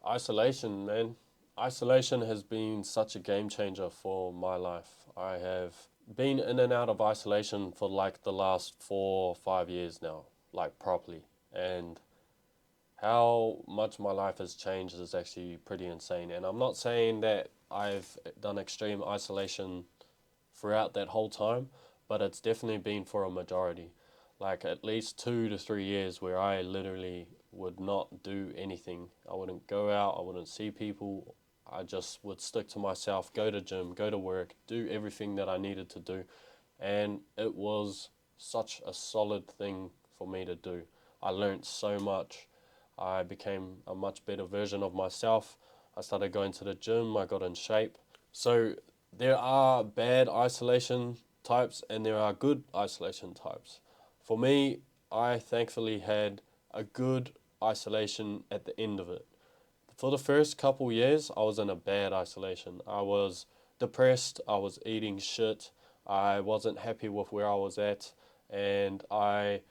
Isolation, man. Isolation has been such a game changer for my life. I have been in and out of isolation for like the last 4 or 5 years now, like properly. And how much my life has changed is actually pretty insane. And I'm not saying that I've done extreme isolation throughout that whole time, but it's definitely been for a majority. Like at least 2 to 3 years where I literally would not do anything. I wouldn't go out, I wouldn't see people. I just would stick to myself, go to gym, go to work, do everything that I needed to do. And it was such a solid thing for me to do. I learned so much. I became a much better version of myself. I started going to the gym, I got in shape. So there are bad isolation types and there are good isolation types. For me, I thankfully had a good isolation at the end of it. For the first couple years, I was in a bad isolation. I was depressed, I was eating shit, I wasn't happy with where I was at, and I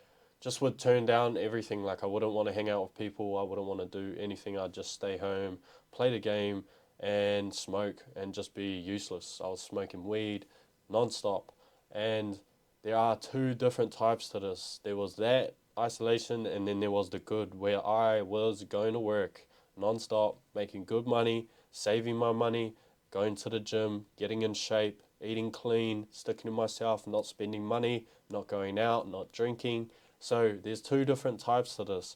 just would turn down everything. Like, I wouldn't want to hang out with people, I wouldn't want to do anything. I'd just stay home, play the game, and smoke, and just be useless. I was smoking weed non-stop. And there are two different types to this. There was that isolation, and then there was the good, where I was going to work non-stop, making good money, saving my money, going to the gym, getting in shape, eating clean, sticking to myself, not spending money, not going out, not drinking. So there's two different types to this.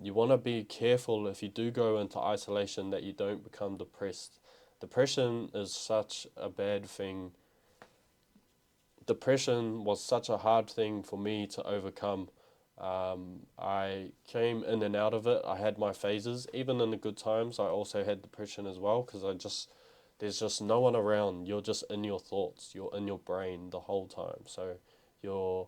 You want to be careful if you do go into isolation that you don't become depressed. Depression is such a bad thing. Depression was such a hard thing for me to overcome. I came in and out of it. I had my phases. Even in the good times, I also had depression as well because there's just no one around. You're just in your thoughts. You're in your brain the whole time. So you're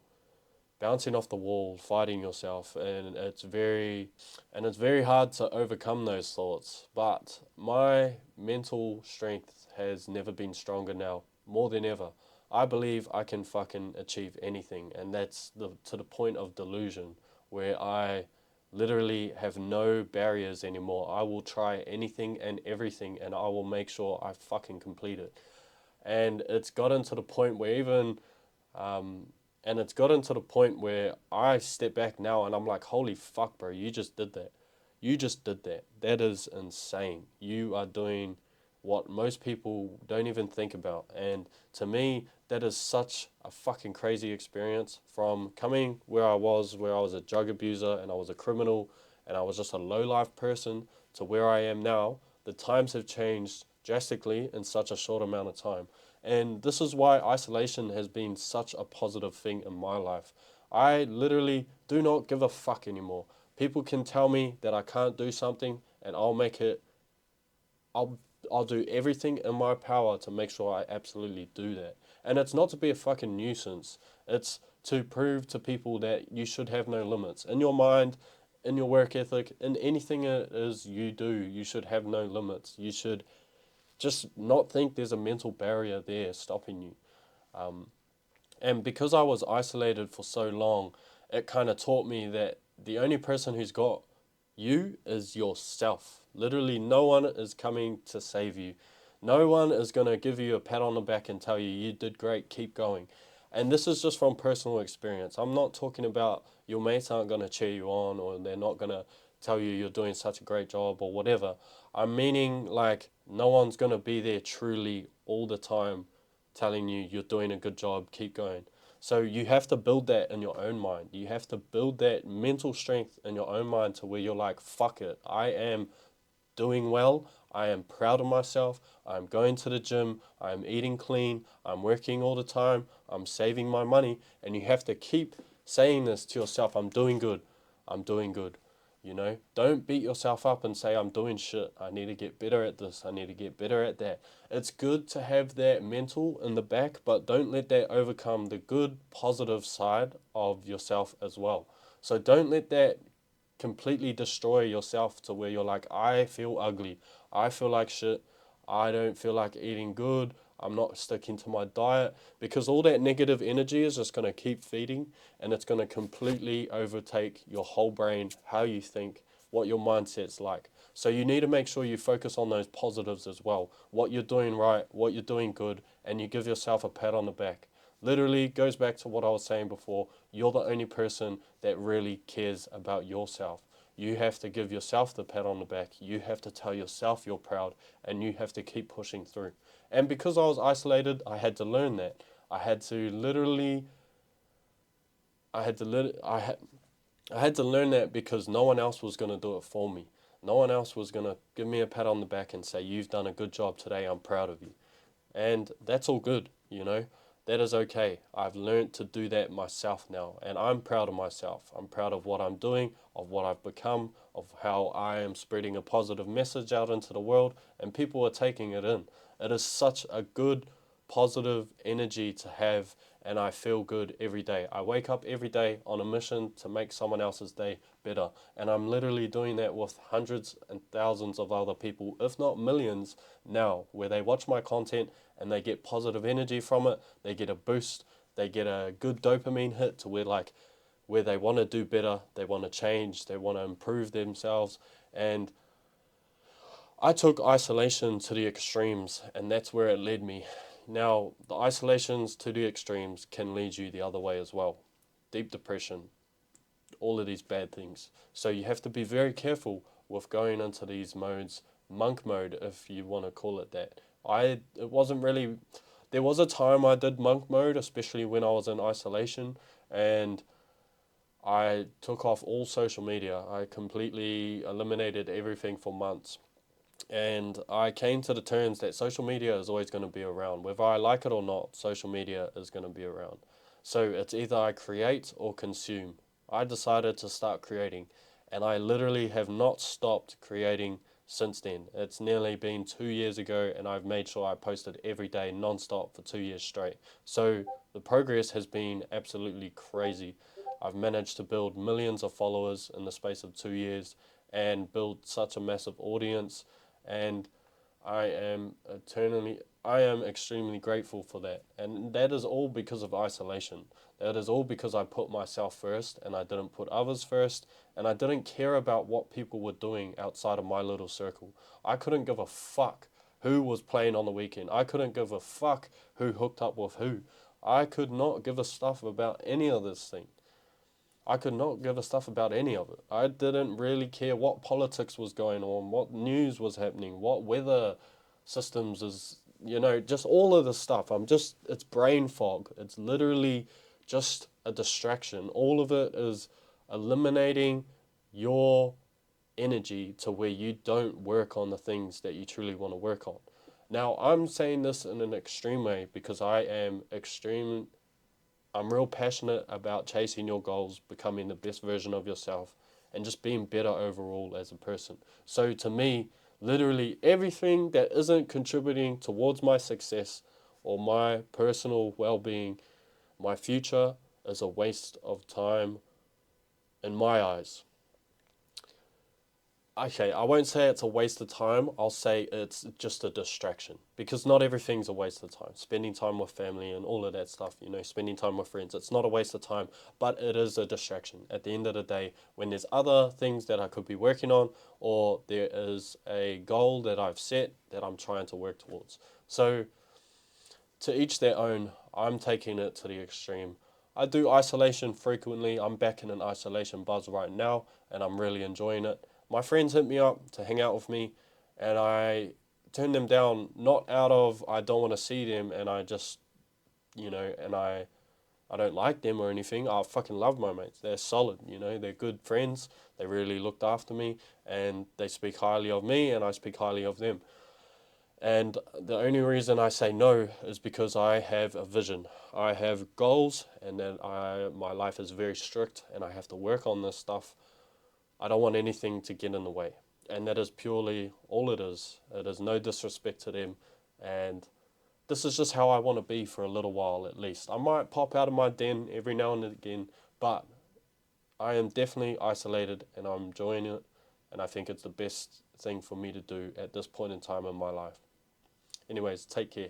bouncing off the wall, fighting yourself, and it's very hard to overcome those thoughts. But my mental strength has never been stronger now, more than ever. I believe I can fucking achieve anything, and that's to the point of delusion where I literally have no barriers anymore. I will try anything and everything, and I will make sure I fucking complete it. And it's gotten to the point where um, it's gotten to the point where I step back now and I'm like, holy fuck, bro, you just did that. You just did that. That is insane. You are doing what most people don't even think about. And to me, that is such a fucking crazy experience from coming where I was a drug abuser and I was a criminal and I was just a low life person to where I am now. The times have changed drastically in such a short amount of time. And this is why isolation has been such a positive thing in my life. I literally do not give a fuck anymore. People can tell me that I can't do something and I'll I'll do everything in my power to make sure I absolutely do that. And it's not to be a fucking nuisance. It's to prove to people that you should have no limits. In your mind, in your work ethic, in anything it is you do, you should have no limits. You should just not think there's a mental barrier there stopping you. Um, and because I was isolated for so long, it kind of taught me that the only person who's got you is yourself. Literally, no one is coming to save you. No one is going to give you a pat on the back and tell you, you did great, keep going. And this is just from personal experience. I'm not talking about your mates aren't going to cheer you on or they're not going to tell you you're doing such a great job or whatever. I'm meaning like no one's going to be there truly all the time telling you you're doing a good job, keep going. So you have to build that in your own mind. You have to build that mental strength in your own mind to where you're like, fuck it, I am doing well. I am proud of myself. I'm going to the gym. I'm eating clean. I'm working all the time. I'm saving my money. And you have to keep saying this to yourself. I'm doing good. I'm doing good. Don't beat yourself up and say, I'm doing shit. I need to get better at this. I need to get better at that. It's good to have that mental in the back, but don't let that overcome the good, positive side of yourself as well. So don't let that completely destroy yourself to where you're like, I feel ugly. I feel like shit. I don't feel like eating good. I'm not sticking to my diet because all that negative energy is just going to keep feeding and it's going to completely overtake your whole brain, how you think, what your mindset's like. So you need to make sure you focus on those positives as well. What you're doing right, what you're doing good, and you give yourself a pat on the back. Literally goes back to what I was saying before. You're the only person that really cares about yourself. You have to give yourself the pat on the back. You have to tell yourself you're proud, and you have to keep pushing through. And because I was isolated, I had to learn that. I had to literally, I had to lit, I had to learn that because no one else was going to do it for me. No one else was going to give me a pat on the back and say, you've done a good job today, I'm proud of you. And that's all good, you know. That is okay. I've learned to do that myself now, and I'm proud of myself. I'm proud of what I'm doing, of what I've become, of how I am spreading a positive message out into the world, and people are taking it in. It is such a good, positive energy to have, and I feel good every day. I wake up every day on a mission to make someone else's day better, and I'm literally doing that with hundreds and thousands of other people, if not millions now, where they watch my content and they get positive energy from it, they get a boost, they get a good dopamine hit to where they want to do better, they want to change, they want to improve themselves. And I took isolation to the extremes, and that's where it led me. Now, the isolations to the extremes can lead you the other way as well. Deep depression, all of these bad things. So you have to be very careful with going into these modes, monk mode, if you want to call it that. It wasn't really, there was a time I did monk mode, especially when I was in isolation, and I took off all social media. I completely eliminated everything for months. And I came to the terms that social media is always going to be around. Whether I like it or not, social media is going to be around. So it's either I create or consume. I decided to start creating, and I literally have not stopped creating since then. It's nearly been 2 years ago, and I've made sure I posted every day non-stop for 2 years straight. So the progress has been absolutely crazy. I've managed to build millions of followers in the space of 2 years and build such a massive audience, and I am extremely grateful for that. And that is all because of isolation. That is all because I put myself first and I didn't put others first, and I didn't care about what people were doing outside of my little circle. I couldn't give a fuck who was playing on the weekend. I couldn't give a fuck who hooked up with who. I could not give a stuff about any of this thing. I could not give a stuff about any of it. I didn't really care what politics was going on, what news was happening, what weather systems is, just all of this stuff. It's brain fog. It's literally just a distraction. All of it is eliminating your energy to where you don't work on the things that you truly want to work on. Now, I'm saying this in an extreme way because I'm real passionate about chasing your goals, becoming the best version of yourself, and just being better overall as a person. So to me, literally everything that isn't contributing towards my success or my personal well-being, my future, is a waste of time in my eyes. Okay, I won't say it's a waste of time. I'll say it's just a distraction, because not everything's a waste of time. Spending time with family and all of that stuff, spending time with friends, it's not a waste of time, but it is a distraction. At the end of the day, when there's other things that I could be working on, or there is a goal that I've set that I'm trying to work towards. So to each their own. I'm taking it to the extreme. I do isolation frequently. I'm back in an isolation buzz right now, and I'm really enjoying it. My friends hit me up to hang out with me, and I turn them down, not out of I don't want to see them and I just, and I don't like them or anything. I fucking love my mates. They're solid, they're good friends. They really looked after me, and they speak highly of me, and I speak highly of them. And the only reason I say no is because I have a vision. I have goals, and then my life is very strict, and I have to work on this stuff. I don't want anything to get in the way. And that is purely all it is. It is no disrespect to them. And this is just how I want to be for a little while at least. I might pop out of my den every now and again, but I am definitely isolated and I'm enjoying it. And I think it's the best thing for me to do at this point in time in my life. Anyways, take care.